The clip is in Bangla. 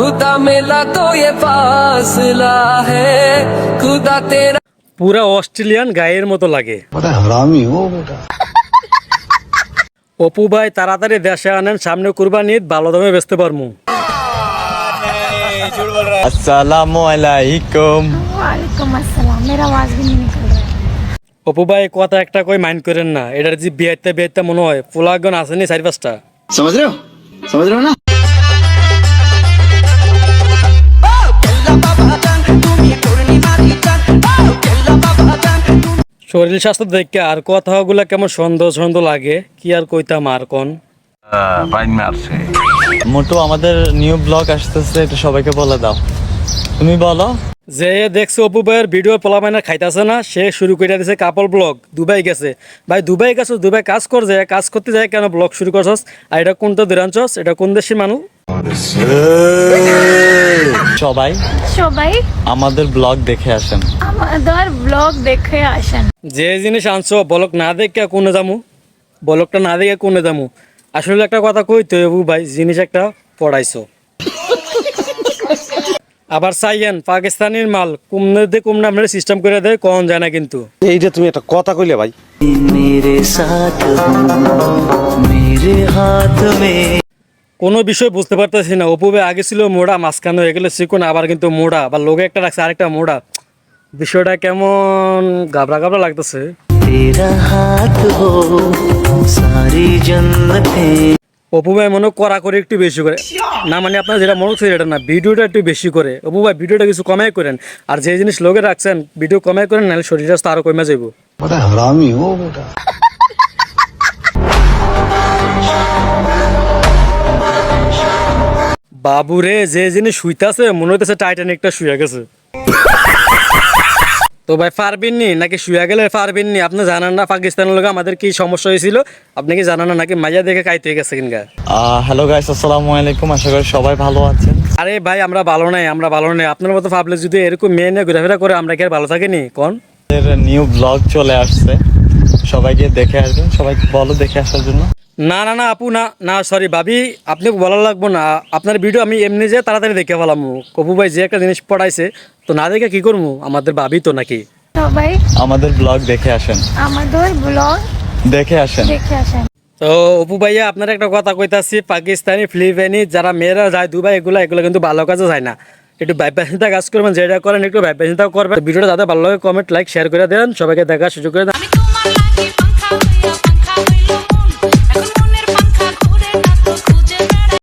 खुदा मिला तो ये फासला है खुदा तेरा। পুরা অস্ট্রেলিয়ান গায়ের মতো লাগে। बड़ा हरामी हो बेटा। অপু ভাই তাড়াতাড়ি দেশে আনেন, সামনে কুরবানি ঈদ, ভালো দামে বেচতে পারমু। अस्सलामु अलैकुम। वालेकुम अस्सलाम। मेरा आवाज भी नहीं निकल रहा है। অপু ভাই কথা একটা কই মাইন্ড করেন না, এটার যে বিয়েতে বিয়েতে মনে হয় ফুলাগন আসেনি 4-5টা। समझ रहे हो ना। শরীর স্বাস্থ্য দেখে আর কথাগুলা কেমন সন্দেহ সন্দেহ লাগে, কি আর কইতাম আর কোন। মোটু আমাদের নিউ ব্লগ আসতেছে, এটা সবাইকে বলে দাও। তুমি বলো। যে দেখছে অপু ভাইয়ের ভিডিও পোলাপাইনা খাইতেছে না, সে শুরু করে দিয়েছে কাপল ব্লগ। দুবাই গেছে ভাই, দুবাই গেছো, দুবাই কাজ করছে, কাজ করতে যায় কেন ব্লগ শুরু করছস? আর এটা কোনটা দূরাঞ্চস, এটা কোন দেশের মানুষ? সবাই সবাই আমাদের ব্লগ দেখে আসেন। আমাদের ব্লগ দেখে আসেন। যে জিনিস আনছো বলক না দেখে কোনে যামু, বলকটা না দেখে কোনে যামু। আসলে একটা কথা কইতে অপু ভাই, জিনিস একটা পড়াইছো। আবার চাইয়েন পাকিস্তানের মাল কুমনে দিয়ে কুমনে আপনার সিস্টেম করে দেয়, কখন যায় না কিন্তু। এইটা তুমি একটা কথা কইলে ভাই। কোনো বিষয় বুঝতে পারতেছি না। অপু ভাই আগে ছিল মোড়া, মাঝখানে হয়ে গেলে চিকন, আবার কিন্তু মোড়া, বা লোকে একটা রাখছে আরেকটা মোড়া। বিষয়টা কেমন গাবড়া গাবড়া লাগতেছে। অপু ভাই মনে করা করে একটু বেশি করে না, মানে আপনার যেটা মনে হচ্ছে এটা না, ভিডিওটা একটু বেশি করে। অপু ভাই ভিডিওটা কিছু কমাই করেন, আর যে জিনিস লোকে রাখছেন ভিডিও কমাই করেন, নাহলে শরীর স্বাস্থ্য আরো কমে যাবো। बड़ा हरामी हो बेटा। বাবুরে যে জিনিস শুইতাছে মনে হইতেছে টাইটানিকটা শুয়ে গেছে। তো ভাই পারবেন নি নাকি শুয়ে গেলে পারবেন নি? আপনি জানান না পাকিস্তানের লোক আমাদের কি সমস্যা হয়েছিল? আপনি কি জানান না নাকি মাইয়া দেখে কাইতে গেছে কিনগা? হ্যালো গাইস, আসসালামু আলাইকুম। আশা করি সবাই ভালো আছেন। আরে ভাই আমরা ভালো নাই, আমরা ভালো নাই। আপনার মতো পাবলিক যদি এরকম মেয়ে নিয়ে ঘোরাফেরা করে, আমরা কি আর ভালো থাকিনি কোন? নিউ ব্লগ চলে আসছে, সবাইকে দেখে আসবেন। সবাইকে বলো দেখে আসার জন্য। না না না আপু, না না সরি ভাবি, আপনি বলার লাগবো না। আপনার ভিডিও আমি এমনি যে তাড়াতাড়ি দেখে ফেলাম। কপু ভাই যে একটা জিনিস পড়াইছে, তো না দেখে কি করবো? আমাদের ভাবি তো নাকি। সবাই আমাদের ব্লগ দেখে আসেন, আমাদের ব্লগ দেখে আসেন। দেখে আসেন। তো অপু ভাইয়া আপনার একটা কথা কইতাছি, পাকিস্তানি ফিলিপাইনি যারা মেয়েরা যায় দুবাই, এগুলো কিন্তু ভালো কাজে যায় না। একটু ভাইবা চিন্তা কাজ করবেন, যেটা করেন একটু ভাইবা চিন্তা করবেন। ভিডিওটা যাতে ভালো লাগে কমেন্ট লাইক শেয়ার করে দেন, সবাইকে দেখার সুযোগ করে দেন।